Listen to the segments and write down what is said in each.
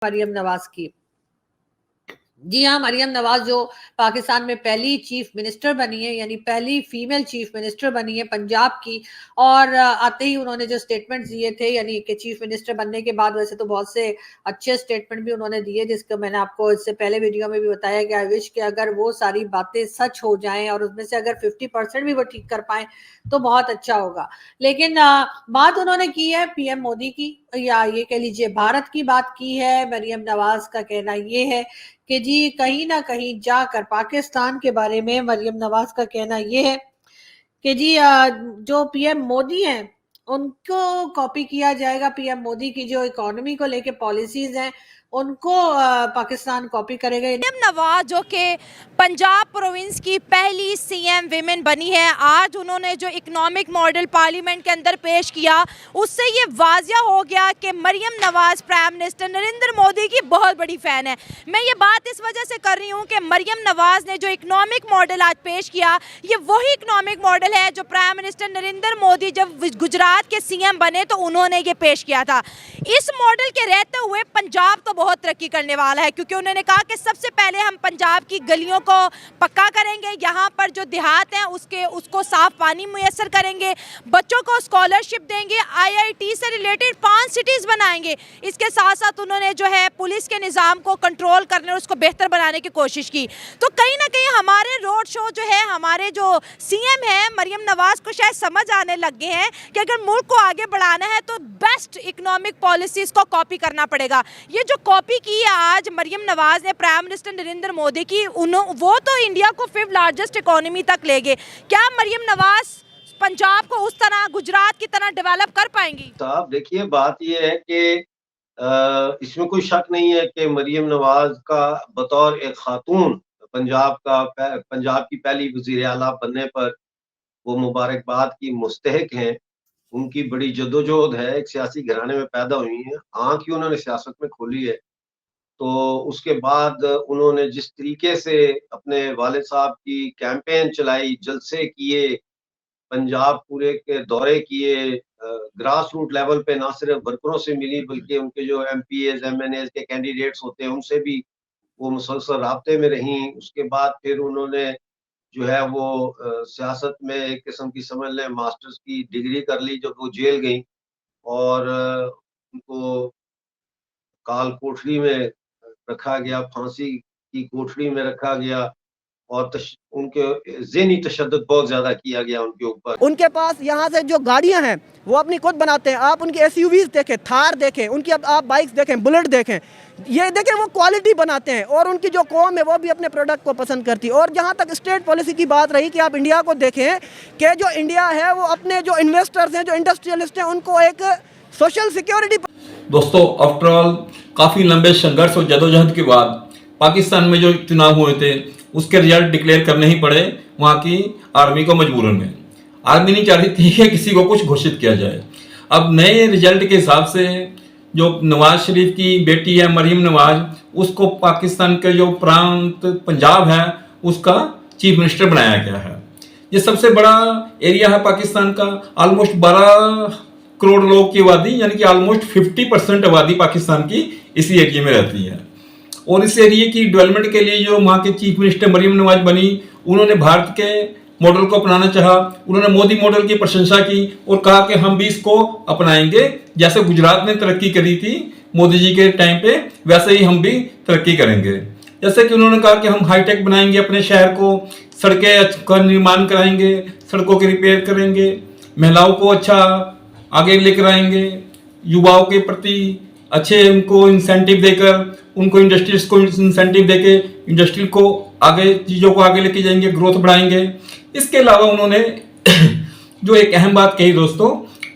मरियम नवाज की। जी हाँ, मरियम नवाज जो पाकिस्तान में पहली चीफ मिनिस्टर बनी है, यानी पहली फीमेल चीफ मिनिस्टर बनी है पंजाब की, और आते ही उन्होंने जो स्टेटमेंट्स दिए थे, यानी कि चीफ मिनिस्टर बनने के बाद वैसे तो बहुत से अच्छे स्टेटमेंट भी उन्होंने दिए, जिसको मैंने आपको इससे पहले वीडियो में भी बताया कि आई विश कि अगर वो सारी बातें सच हो जाएं और उसमें से अगर 50% भी वो ठीक कर पाए तो बहुत अच्छा होगा। लेकिन बात उन्होंने की है पीएम मोदी की, या ये कह लीजिए भारत की बात की है। मरियम नवाज का कहना ये है कि जी कहीं ना कहीं जाकर पाकिस्तान के बारे में मरियम नवाज का कहना ये है कि जी जो पीएम मोदी हैं उनको कॉपी किया जाएगा। पीएम मोदी की जो इकोनॉमी को लेके पॉलिसीज हैं उनको पाकिस्तान कॉपी करेगा। मरियम नवाज जो कि पंजाब प्रोविंस की पहली सीएम विमेन बनी है, आज उन्होंने जो इकोनॉमिक मॉडल पार्लियामेंट के अंदर पेश किया उससे ये वाजिया हो गया कि मरियम नवाज प्राइम मिनिस्टर नरेंद्र मोदी की बहुत बड़ी फ़ैन है। मैं ये बात इस वजह से कर रही हूँ कि मरियम नवाज ने जो इकोनॉमिक मॉडल आज पेश किया ये वही इकोनॉमिक मॉडल है जो प्राइम मिनिस्टर नरेंद्र मोदी जब गुजरात के सीएम बने तो उन्होंने ये पेश किया था। इस मॉडल के रहते हुए पंजाब तो बहुत तरक्की करने वाला है, क्योंकि उन्होंने कहा कि सबसे पहले हम पंजाब की गलियों को पक्का करेंगे, यहाँ पर जो देहात हैं उसको साफ पानी मुयस्सर करेंगे, बच्चों को स्कॉलरशिप देंगे, आईआईटी से रिलेटेड 5 सिटीज़ बनाएंगे। इसके साथ साथ उन्होंने जो है पुलिस के निज़ाम को कंट्रोल करने और उसको बेहतर बनाने की कोशिश की। तो कहीं ना कहीं हमारे रोड शो जो है, हमारे जो सीएम है मरियम नवाज को शायद समझ आने लग गए हैं कि अगर मुल्क को आगे बढ़ाना है तो बेस्ट इकोनॉमिक पॉलिसीज़ को कॉपी करना पड़ेगा। ये जो कॉपी की है आज मरियम नवाज ने प्राइम मिनिस्टर नरेंद्र मोदी की, वो तो इंडिया को 5th लार्जेस्ट इकोनॉमी तक ले गए। क्या मरियम नवाज पंजाब को उस तरह गुजरात की तरह डेवलप कर पाएंगी? साहब देखिए, बात ये है कि इसमें कोई शक नहीं है कि मरियम नवाज का बतौर एक खातून पंजाब की पहली वज़ीर आला बनने पर वो मुबारकबाद की मुस्तहिक हैं। उनकी बड़ी जद्दोजहद है, एक सियासी घराने में पैदा हुई हैं, आँख ही उन्होंने सियासत में खोली है। तो उसके बाद उन्होंने जिस तरीके से अपने वालिद साहब की कैंपेन चलाई, जलसे किए, पंजाब पूरे के दौरे किए, ग्रास रूट लेवल पे ना सिर्फ वर्करों से मिली बल्कि उनके जो एमपीएज एमएनएज के कैंडिडेट्स होते हैं उनसे भी वो मुसलसल राब्ते में रहीं। उसके बाद फिर उन्होंने जो है वो सियासत में एक किस्म की समझ लें मास्टर्स की डिग्री कर ली जब वो जेल गई, और उनको काल कोठरी में रखा गया, फांसी की कोठरी में रखा गया, और उनके ज़हनी तशद्दुद बहुत ज्यादा किया गया उनके ऊपर। उनके पास यहाँ से जो गाड़ियाँ हैं वो अपनी खुद बनाते हैं। आप उनकी एसयूवीज देखें, थार देखें, उनकी आप बाइक्स देखें, बुलेट देखें, ये देखें वो क्वालिटी बनाते हैं, और उनकी जो कौम है वो भी अपने प्रोडक्ट को पसंद करती है। और जहाँ तक स्टेट पॉलिसी की बात रही कि आप इंडिया को देखें कि जो इंडिया है वो अपने जो इन्वेस्टर्स हैं, जो इंडस्ट्रियलिस्ट हैं, उनको एक सोशल सिक्योरिटी। दोस्तों, आफ्टर ऑल काफ़ी लंबे संघर्ष और जदोजहद के बाद पाकिस्तान में जो चुनाव हुए थे उसके रिजल्ट डिक्लेयर करने ही पड़े वहाँ की आर्मी को मजबूरन में। आर्मी नहीं चाह रही थी कि किसी को कुछ घोषित किया जाए। अब नए रिजल्ट के हिसाब से जो नवाज शरीफ की बेटी है मरियम नवाज, उसको पाकिस्तान के जो प्रांत पंजाब है उसका चीफ मिनिस्टर बनाया गया है। ये सबसे बड़ा एरिया है पाकिस्तान का, ऑलमोस्ट 12 करोड़ लोग की आबादी, यानी कि ऑलमोस्ट 50% आबादी पाकिस्तान की इसी एरिया में रहती है। और इस एरिया की डेवलपमेंट के लिए जो वहाँ के चीफ मिनिस्टर मरियम नवाज बनी, उन्होंने भारत के मॉडल को अपनाना चाहा। उन्होंने मोदी मॉडल की प्रशंसा की और कहा कि हम भी इसको अपनाएंगे, जैसे गुजरात ने तरक्की करी थी मोदी जी के टाइम पे वैसे ही हम भी तरक्की करेंगे। जैसे कि उन्होंने कहा कि हम हाईटेक बनाएंगे अपने शहर को, सड़कें का निर्माण कराएंगे, सड़कों के रिपेयर करेंगे, महिलाओं को अच्छा आगे लेकर आएंगे, युवाओं के प्रति अच्छे उनको इंसेंटिव देकर, उनको इंडस्ट्रीज को इंसेंटिव देके इंडस्ट्री को आगे, चीज़ों को आगे लेके जाएंगे, ग्रोथ बढ़ाएंगे। इसके अलावा उन्होंने जो एक अहम बात कही दोस्तों,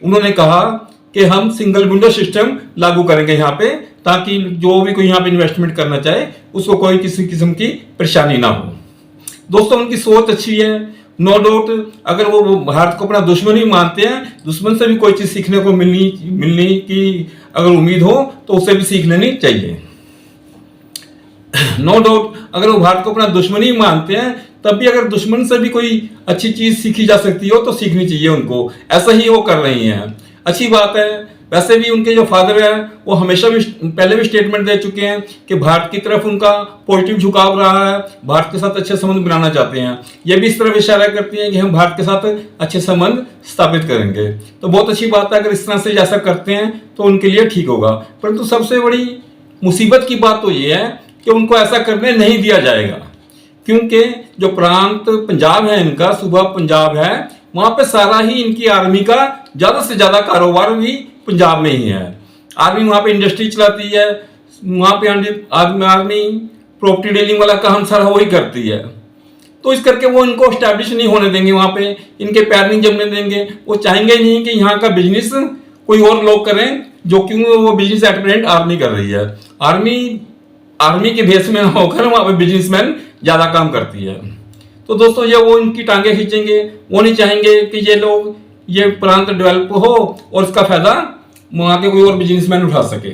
उन्होंने कहा कि हम सिंगल विंडो सिस्टम लागू करेंगे यहाँ पे, ताकि जो भी कोई यहाँ पे इन्वेस्टमेंट करना चाहे उसको कोई किसी किस्म की परेशानी ना हो। दोस्तों, उनकी सोच अच्छी है, नो डाउट। अगर वो भारत को अपना दुश्मन ही मानते हैं, दुश्मन से भी कोई चीज़ सीखने को मिलने की अगर उम्मीद हो तो उससे भी सीख लेनी चाहिए। नो डाउट, अगर वो भारत को अपना दुश्मन ही मानते हैं तब भी अगर दुश्मन से भी कोई अच्छी चीज़ सीखी जा सकती हो तो सीखनी चाहिए उनको। ऐसा ही वो कर रही हैं, अच्छी बात है। वैसे भी उनके जो फादर हैं वो हमेशा भी पहले भी स्टेटमेंट दे चुके हैं कि भारत की तरफ उनका पॉजिटिव झुकाव रहा है, भारत के साथ अच्छे संबंध बनाना चाहते हैं। ये भी इस तरफ इशारा करती हैं कि हम भारत के साथ अच्छे संबंध स्थापित करेंगे। तो बहुत अच्छी बात है, अगर इस तरह से ऐसा करते हैं तो उनके लिए ठीक होगा। परंतु सबसे बड़ी मुसीबत की बात तो ये है कि उनको ऐसा करने नहीं दिया जाएगा, क्योंकि जो प्रांत पंजाब है, इनका सूबा पंजाब है, वहां पे सारा ही इनकी आर्मी का ज्यादा से ज्यादा कारोबार भी पंजाब में ही है। आर्मी वहां पे इंडस्ट्री चलाती है, वहां पे आर्मी प्रॉपर्टी डीलिंग वाला काम सारा वही करती है। तो इस करके वो इनको स्टैब्लिश नहीं होने देंगे, वहां पे इनके पैर नहीं जमने देंगे। वो चाहेंगे नहीं कि यहाँ का बिजनेस कोई और लोग करें, जो क्यों वो बिजनेस एट प्रेजेंट आर्मी कर रही है। आर्मी के बेस में होकर वहां पे बिजनेसमैन ज्यादा काम करती है। तो दोस्तों ये वो इनकी टांगे खींचेंगे, वो नहीं चाहेंगे कि ये लोग ये प्रांत डेवलप हो और इसका फायदा वहां के कोई और बिजनेसमैन उठा सके।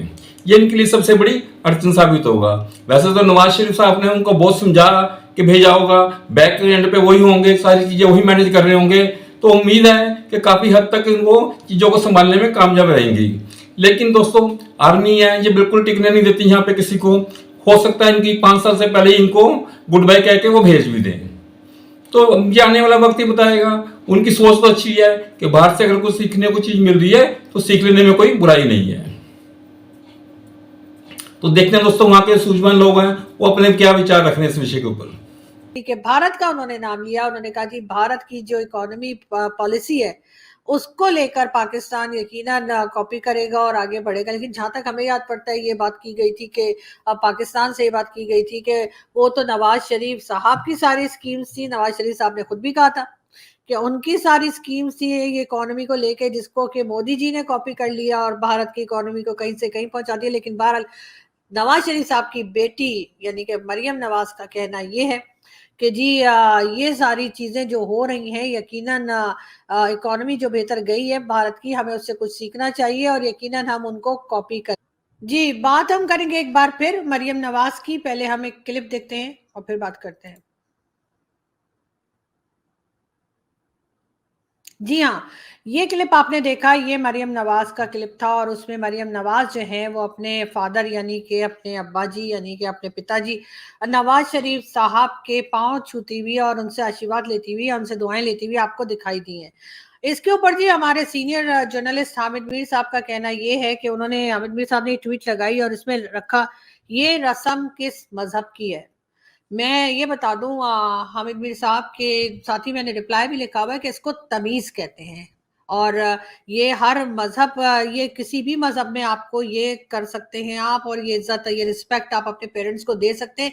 ये इनके लिए सबसे बड़ी अड़चन साबित होगा। वैसे तो नवाज शरीफ साहब ने उनको बहुत समझा कि भेजा होगा, बैक एंड पे वही होंगे, सारी चीजें वही मैनेज कर रहे होंगे, तो उम्मीद है कि काफी हद तक इनको चीजों को संभालने में कामयाब रहेंगी। लेकिन दोस्तों आर्मी है, ये बिल्कुल टिकने नहीं देती यहाँ पे किसी को। हो सकता है इनकी 5 साल से पहले इनको गुड बाय कह के वो भेज भी दें। तो ये आने वाला वक्त ही बताएगा। उनकी सोच तो अच्छी है कि भारत से अगर कुछ सीखने को चीज मिल रही है तो सीख लेने में कोई बुराई नहीं है। तो देखते हैं दोस्तों वहां के सूझबूझ लोग हैं वो अपने क्या विचार रख रहे हैं इस विषय के ऊपर। ठीक है, भारत का उन्होंने नाम लिया। उन्होंने कहा कि भारत की जो इकोनॉमी पॉलिसी है उसको लेकर पाकिस्तान यकीनन कॉपी करेगा और आगे बढ़ेगा। लेकिन जहां तक हमें याद पड़ता है ये बात की गई थी कि पाकिस्तान से ये बात की गई थी कि वो तो नवाज शरीफ साहब की सारी स्कीम्स थी। नवाज शरीफ साहब ने खुद भी कहा था कि उनकी सारी स्कीम्स थी ये इकोनॉमी को लेके, जिसको कि मोदी जी ने कॉपी कर लिया और भारत की इकोनॉमी को कहीं से कहीं पहुंचा दिया। लेकिन बहरहाल नवाज शरीफ साहब की बेटी यानी कि मरियम नवाज का कहना ये है कि जी ये सारी चीजें जो हो रही हैं यकीनन इकोनॉमी जो बेहतर गई है भारत की, हमें उससे कुछ सीखना चाहिए और यकीनन हम उनको कॉपी करें। जी, बात हम करेंगे एक बार फिर मरियम नवाज की। पहले हम एक क्लिप देखते हैं और फिर बात करते हैं। जी हाँ, ये क्लिप आपने देखा, ये मरियम नवाज का क्लिप था और उसमें मरियम नवाज जो है वो अपने फादर यानी कि अपने अब्बा जी यानी कि अपने पिताजी नवाज शरीफ साहब के पांव छूती हुई और उनसे आशीर्वाद लेती हुई, उनसे दुआएं लेती हुई आपको दिखाई दी हैं। इसके ऊपर जी हमारे सीनियर जर्नलिस्ट हामिद मीर साहब का कहना ये है कि हामिद मीर साहब ने ट्वीट लगाई और इसमें रखा, ये रस्म किस मजहब की है। मैं ये बता दूं हामिद मीर साहब के साथ ही मैंने रिप्लाई भी लिखा हुआ है कि इसको तमीज कहते हैं और ये हर मजहब, ये किसी भी मजहब में आपको ये कर सकते हैं आप, और ये इज्जत ये रिस्पेक्ट आप अपने पेरेंट्स को दे सकते हैं।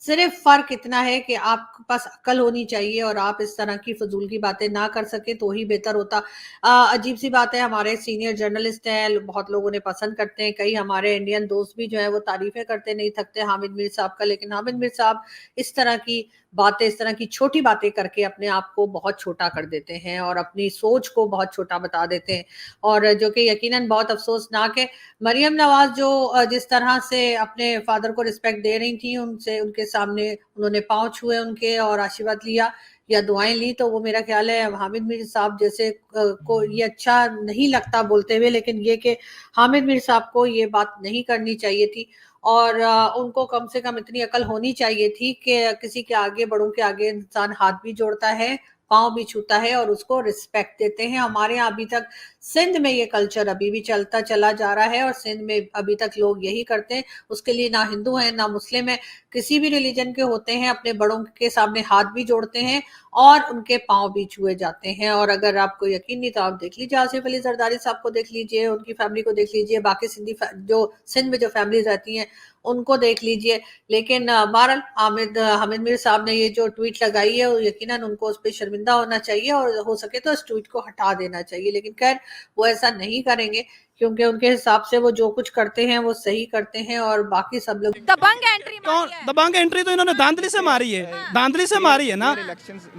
सिर्फ फर्क इतना है कि आपके पास अकल होनी चाहिए और आप इस तरह की फजूल की बातें ना कर सके तो ही बेहतर होता। अजीब सी बात है, हमारे सीनियर जर्नलिस्ट हैं, बहुत लोग उन्हें पसंद करते हैं, कई हमारे इंडियन दोस्त भी जो है वो तारीफें करते नहीं थकते हामिद मीर साहब का। लेकिन हामिद मीर साहब इस तरह की बातें, इस तरह की छोटी बातें करके अपने आप को बहुत छोटा कर देते हैं और अपनी सोच को बहुत छोटा बता देते हैं, और जो कि यकीनन बहुत अफसोसनाक है। मरियम नवाज जो जिस तरह से अपने फादर को रिस्पेक्ट दे रही थी, उनसे उनके सामने उन्होंने पांव छुए उनके और आशीर्वाद लिया या दुआएं ली, तो वो मेरा ख्याल है हामिद मीर साहब जैसे को ये अच्छा नहीं लगता बोलते हुए, लेकिन ये कि हामिद मीर साहब को ये बात नहीं करनी चाहिए थी और उनको कम से कम इतनी अकल होनी चाहिए थी कि किसी के आगे, बड़ों के आगे इंसान हाथ भी जोड़ता है, पांव भी छूता है और उसको रिस्पेक्ट देते हैं। हमारे यहाँ अभी तक सिंध में ये कल्चर अभी भी चलता चला जा रहा है और सिंध में अभी तक लोग यही करते हैं। उसके लिए ना हिंदू है ना मुस्लिम है, किसी भी रिलीजन के होते हैं, अपने बड़ों के सामने हाथ भी जोड़ते हैं और उनके पांव भी छुए जाते हैं। और अगर आपको यकीन नहीं तो आप देख लीजिए, आसिफ अली जरदारी साहब को देख लीजिए, उनकी फैमिली को देख लीजिए, बाकी जो सिंध में जो फैमिलीज रहती हैं उनको देख लीजिए। लेकिन बहरहाल हामिद मीर साहब ने ये जो ट्वीट लगाई है यकीनन उनको उस पर शर्मिंदा होना चाहिए और हो सके तो इस ट्वीट को हटा देना चाहिए। लेकिन खैर वो ऐसा नहीं करेंगे क्योंकि उनके हिसाब से वो जो कुछ करते हैं वो सही करते हैं और बाकी सब लोग दबंग एंट्री तो इन्होंने धांधली से मारी है, धांधली से मारी है ना,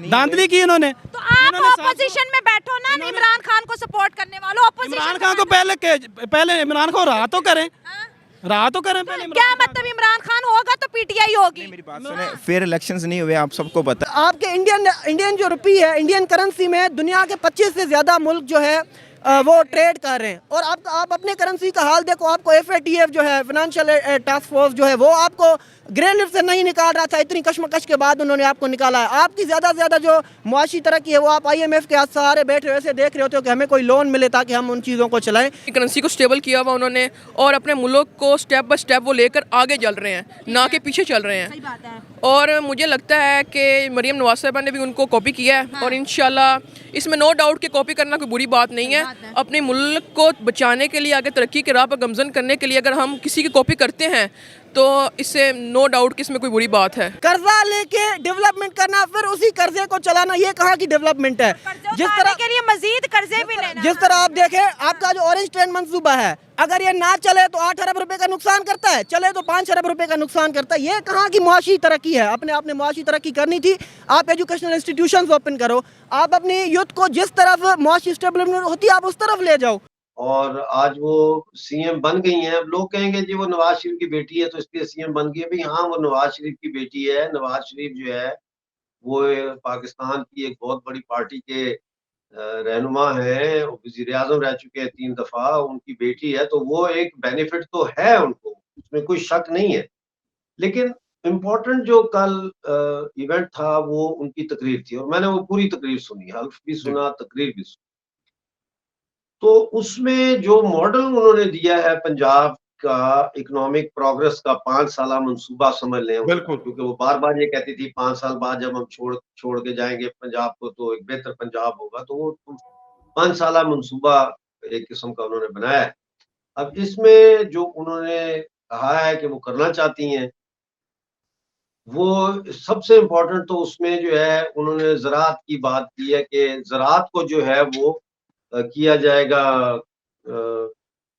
धांधली की इन्होंने। तो आप ऑपोजिशन में बैठो ना, इमरान खान को सपोर्ट करने वालों, इमरान खान को पहले इमरान को रहा तो करें, रहा तो करें पहले। क्या मतलब इमरान खान होगा तो पीटीआई होगी? मेरी बात सुने, फेयर इलेक्शंस नहीं हुए, आप सबको पता। आपके इंडियन जो रुपी है, इंडियन करेंसी में दुनिया के 25 से ज़्यादा मुल्क जो है वो ट्रेड कर रहे हैं। और आप अपने करेंसी का हाल देखो, आपको FATF जो है, फाइनेंशियल टास्क फोर्स जो है, वो आपको ग्रे लिस्ट से नहीं निकाल रहा था, इतनी कशमकश के बाद उन्होंने आपको निकाला है। आपकी ज़्यादा से ज़्यादा जो मुआशी तरक्की है वो आप IMF के सहारे बैठ रहे हो, ऐसे देख रहे होते हो कि हमें कोई लोन मिले ताकि हम उन चीज़ों को चलाएं। करेंसी को स्टेबल किया हुआ उन्होंने और अपने मुल्क को स्टेप बाय स्टेप वो लेकर आगे चल रहे हैं, ना कि पीछे चल रहे हैं। सही बात है। और मुझे लगता है कि मरियम नवाज साहिबा ने भी उनको कॉपी किया है और इंशाल्लाह इसमें नो डाउट कि कॉपी करना कोई बुरी बात नहीं है। अपने मुल्क को बचाने के लिए, आगे तरक्की के राह पर गमजन करने के लिए अगर हम किसी की कॉपी करते हैं तो इससे नो डाउट कि इसमें कोई बुरी बात है। कर्जा लेके डेवलपमेंट करना, फिर उसी कर्जे को चलाना, ये कहाँ की डेवलपमेंट है? जिस तरह के लिए मजीद कर्जे भी लेना, जिस तरह आप देखें, आपका जो ऑरेंज ट्रेन मंसूबा है, अगर ये ना चले तो 8 अरब रुपए का नुकसान करता है, चले तो 5 अरब रुपए का नुकसान करता है। ये कहाँ की मुआशी तरक्की है? अपने आपने मुआशी तरक्की करनी थी, आप एजुकेशनल इंस्टीट्यूशंस ओपन करो, आप अपनी यूथ को जिस तरफ मुआशी स्टेबलिटी होती है आप उस तरफ ले जाओ। और आज वो CM बन गई हैं। अब लोग कहेंगे जी वो नवाज शरीफ की बेटी है तो इसलिए CM बन गई है। भाई हाँ, वो नवाज शरीफ की बेटी है। नवाज शरीफ जो है वो पाकिस्तान की एक बहुत बड़ी पार्टी के रहनुमा हैं, वज़ीर आज़म रह चुके हैं 3 दफा, उनकी बेटी है तो वो एक बेनिफिट तो है उनको, उसमें कोई शक नहीं है। लेकिन इम्पोर्टेंट जो कल इवेंट था वो उनकी तकरीर थी और मैंने वो पूरी तकरीर सुनी, हल्फ भी सुना, तकरीर भी सुनी। तो उसमें जो मॉडल उन्होंने दिया है पंजाब का इकोनॉमिक प्रोग्रेस का 5 साला मंसूबा समझ लें, क्योंकि वो बार-बार ये कहती थी 5 साल बाद जब हम छोड़ के जाएंगे पंजाब को तो एक बेहतर पंजाब होगा। तो वो 5 साला मंसूबा एक किस्म का उन्होंने बनाया है। अब इसमें जो उन्होंने कहा है कि वो करना चाहती हैं, वो सबसे इम्पोर्टेंट तो उसमें जो है उन्होंने ज़राअत की बात की है कि ज़राअत को जो है वो किया जाएगा,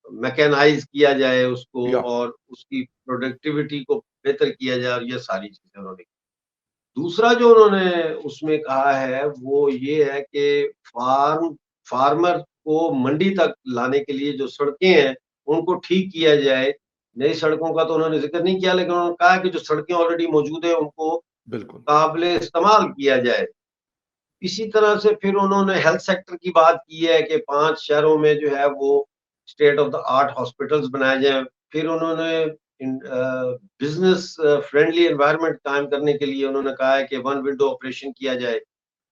मैकेनाइज किया जाए उसको और उसकी प्रोडक्टिविटी को बेहतर किया जाए और ये सारी चीजें उन्होंने। दूसरा जो उन्होंने उसमें कहा है वो ये है कि फार्मर को मंडी तक लाने के लिए जो सड़कें हैं उनको ठीक किया जाए। नई सड़कों का तो उन्होंने जिक्र नहीं किया, लेकिन उन्होंने कहा कि जो सड़कें ऑलरेडी मौजूद है उनको बिल्कुल काबिले इस्तेमाल किया जाए। इसी तरह से फिर उन्होंने हेल्थ सेक्टर की बात की है कि 5 शहरों में जो है वो state of the art hospitals बनाए जाएं। फिर उन्होंने बिजनेस फ्रेंडली एनवायरनमेंट कायम करने के लिए उन्होंने कहा है कि 1 विंडो ऑपरेशन किया जाए।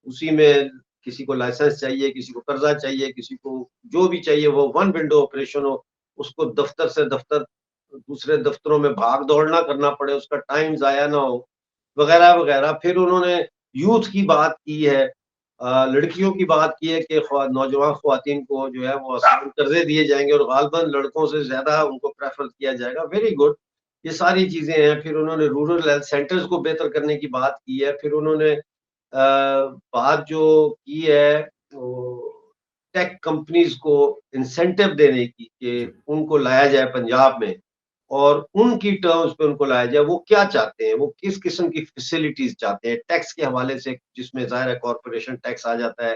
उसी में किसी को लाइसेंस चाहिए, किसी को कर्जा चाहिए, किसी को जो भी चाहिए वो 1 विंडो ऑपरेशन हो, उसको दफ्तर से दफ्तर दूसरे दफ्तरों में भाग दौड़ ना करना पड़े, उसका टाइम ज़ाया ना हो, वगैरह वगैरह। फिर उन्होंने यूथ की बात की है, लड़कियों की बात की है कि नौजवान ख्वातीन को जो है वो आसान कर्जे दिए जाएंगे और गालबन लड़कों से ज्यादा उनको प्रेफर किया जाएगा। वेरी गुड, ये सारी चीजें हैं। फिर उन्होंने रूरल हेल्थ सेंटर्स को बेहतर करने की बात की है। फिर उन्होंने बात जो की है टेक कंपनीज को इंसेंटिव देने की कि उनको लाया जाए पंजाब में और उनकी टर्म्स पे उनको लाया जाए। वो क्या चाहते हैं, वो किस किस्म की फैसिलिटीज चाहते हैं टैक्स के हवाले से, जिसमें जाहिर है कॉरपोरेशन टैक्स आ जाता है।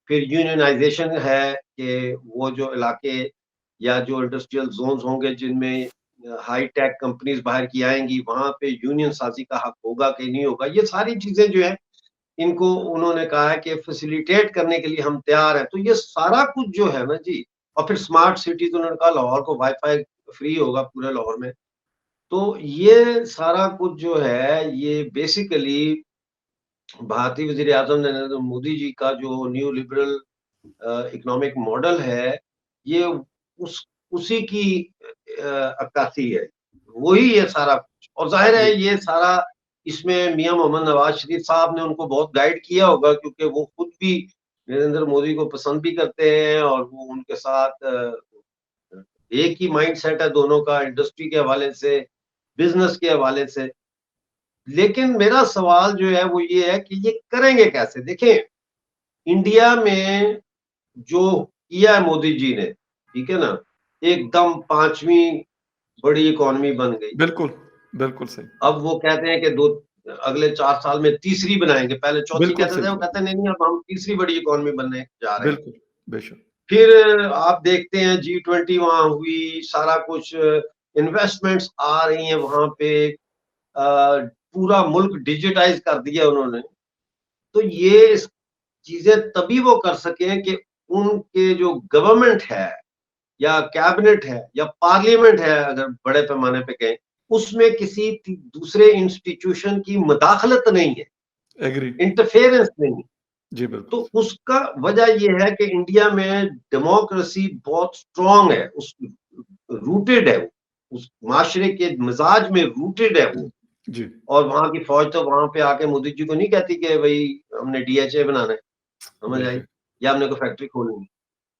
फिर यूनियनाइजेशन है कि वो जो इलाके या जो इंडस्ट्रियल जोन्स होंगे जिनमें हाई टेक कंपनीज बाहर की आएंगी, वहां पे यूनियन साजी का हक होगा कि नहीं होगा। ये सारी चीजें जो है इनको उन्होंने कहा है कि फैसिलिटेट करने के लिए हम तैयार हैं। तो ये सारा कुछ जो है ना जी, और फिर स्मार्ट सिटीज उन्होंने कहा लाहौर को वाईफाई फ्री होगा पूरे लाहौर में। तो ये सारा कुछ जो है ये बेसिकली भारतीय वज़ीर आज़म नरेंद्र मोदी जी का जो न्यू लिबरल इकोनॉमिक मॉडल है, ये उसी की अक्कासी है, वही ये सारा कुछ। और जाहिर है ये सारा इसमें मियां मोहम्मद नवाज शरीफ साहब ने उनको बहुत गाइड किया होगा, क्योंकि वो खुद भी नरेंद्र मोदी को पसंद भी करते हैं और वो उनके साथ एक ही माइंडसेट है दोनों का, इंडस्ट्री के हवाले से, बिजनेस के हवाले से। लेकिन मेरा सवाल जो है वो ये है कि ये करेंगे कैसे? देखें, इंडिया में जो किया है मोदी जी ने, ठीक है ना, एकदम 5वीं बड़ी इकोनॉमी बन गई। बिल्कुल बिल्कुल सही। अब वो कहते हैं कि अगले 4 साल में तीसरी बनाएंगे, पहले चौथी कहते थे, वो कहते नहीं अब हम तीसरी बड़ी इकोनॉमी बनने जा रहे हैं। बिल्कुल बेशक। फिर आप देखते हैं G20 वहां हुई, सारा कुछ इन्वेस्टमेंट्स आ रही हैं वहां पे, पूरा मुल्क डिजिटाइज कर दिया उन्होंने। तो ये चीजें तभी वो कर सके कि उनके जो गवर्नमेंट है या कैबिनेट है या पार्लियामेंट है, अगर बड़े पैमाने पे कहें, उसमें किसी दूसरे इंस्टीट्यूशन की मदाखलत नहीं है, एग्री इंटरफेरेंस नहीं है। जी बिल्कुल तो उसका वजह यह है कि इंडिया में डेमोक्रेसी बहुत स्ट्रांग है, उस रूटेड है, उस माशरे के मिजाज में रूटेड है वो। जी और वहां की फौज तो वहां पे आके मोदी जी को नहीं कहती कि भाई हमने डीएचए बनाना है, समझ आई, या हमने कोई फैक्ट्री खोलनी है।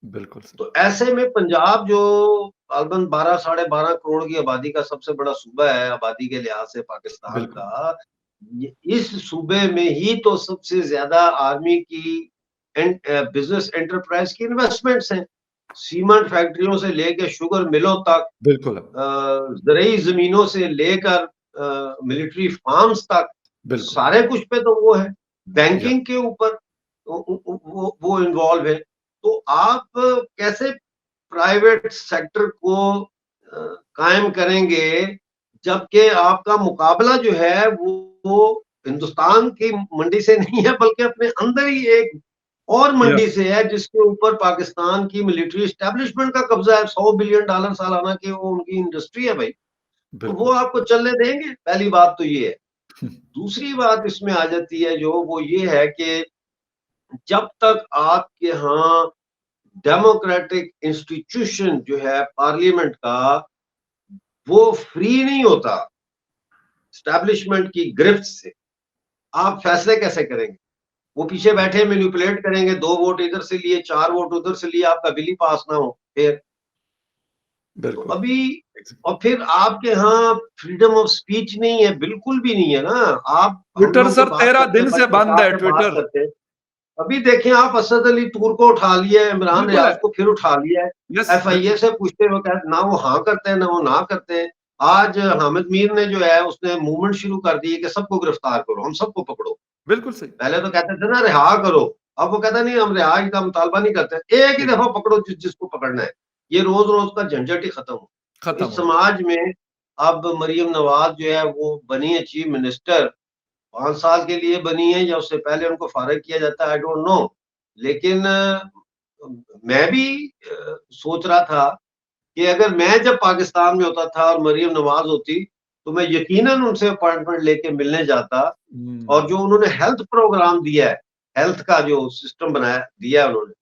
बिल्कुल सही तो ऐसे में पंजाब जो तकरीबन 12-12.5 करोड़ की आबादी का सबसे बड़ा सूबा है आबादी के लिहाज से पाकिस्तान बिल्कुल। का, इस सूबे में ही तो सबसे ज्यादा आर्मी की बिजनेस एंटरप्राइज की इन्वेस्टमेंट्स हैं, सीमेंट फैक्ट्रियों से लेकर शुगर मिलों तक, बिल्कुल ज़रूरी जमीनों से लेकर मिलिट्री फार्म्स तक, बिल्कुल सारे कुछ पे तो वो है, बैंकिंग के ऊपर वो इन्वॉल्व है। तो आप कैसे प्राइवेट सेक्टर को कायम करेंगे जबकि आपका मुकाबला जो है वो हिंदुस्तान की मंडी से नहीं है बल्कि अपने अंदर ही एक और मंडी से है जिसके ऊपर पाकिस्तान की मिलिट्री एस्टेब्लिशमेंट का कब्जा है। $100 बिलियन सालाना की वो उनकी इंडस्ट्री है भाई, तो वो आपको चलने देंगे? पहली बात तो ये है। दूसरी बात इसमें आ जाती है जो वो ये है कि जब तक आपके यहाँ डेमोक्रेटिक इंस्टीट्यूशन जो है पार्लियामेंट का वो फ्री नहीं होता एस्टैब्लिशमेंट की गिरफ्त से, आप फैसले कैसे करेंगे? वो पीछे बैठे मैनिपुलेट करेंगे, 2 वोट इधर से लिए, 4 वोट उधर से लिए, आपका बिल ही पास ना हो फिर। तो अभी और फिर आपके यहाँ फ्रीडम ऑफ स्पीच नहीं है, बिल्कुल भी नहीं है ना। आप ट्विटर सर 13 दिन से बंद है ट्विटर। अभी देखें आप, असद अली टूर को उठा लिया है, इमरान रियाज को फिर उठा लिया है, FIA से पूछते हुए कहते ना वो हाँ करते हैं ना वो ना करते हैं। आज हामिद मीर ने जो है उसने मूवमेंट शुरू कर दी है कि सबको गिरफ्तार करो, हम सबको पकड़ो। बिल्कुल सही। पहले तो कहते थे ना रिहा करो, अब वो कहता नहीं हम रिहा का मुतालबा नहीं करते, एक ही दफा पकड़ो जिसको पकड़ना है। ये रोज रोज का झंझट ही खत्म हो। इस समाज में अब मरियम नवाज जो है वो बनी है चीफ मिनिस्टर, 5 साल के लिए बनी है या उससे पहले उनको फारिग किया जाता है, आई डोंट नो। लेकिन मैं भी सोच रहा था कि अगर मैं जब पाकिस्तान में होता था और मरियम नवाज होती तो मैं यकीनन उनसे अपॉइंटमेंट लेके मिलने जाता। और जो उन्होंने हेल्थ प्रोग्राम दिया है, हेल्थ का जो सिस्टम बनाया दिया है उन्होंने,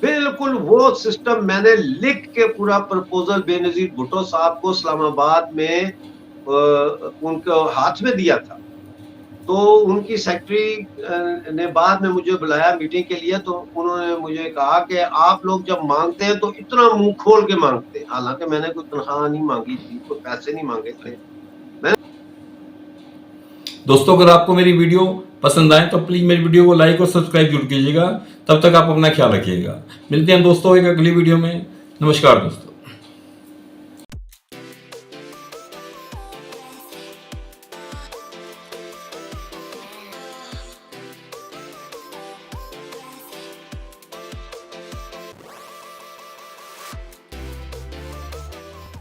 बिल्कुल वो सिस्टम मैंने लिख के पूरा प्रपोजल बेनजीर भुट्टो साहब को इस्लामाबाद में उनको हाथ में दिया था। तो उनकी सेक्रेटरी ने बाद में मुझे बुलाया मीटिंग के लिए, तो उन्होंने मुझे कहा कि आप लोग जब मांगते हैं तो इतना मुंह खोल के मांगते हैं। हालांकि मैंने कोई तनख्वाह नहीं मांगी थी, कोई पैसे नहीं मांगे थे। दोस्तों अगर आपको मेरी वीडियो पसंद आए तो प्लीज मेरी वीडियो को लाइक और सब्सक्राइब जरूर कीजिएगा। तब तक आप अपना ख्याल रखिएगा। मिलते हैं दोस्तों एक अगली वीडियो में। नमस्कार दोस्तों।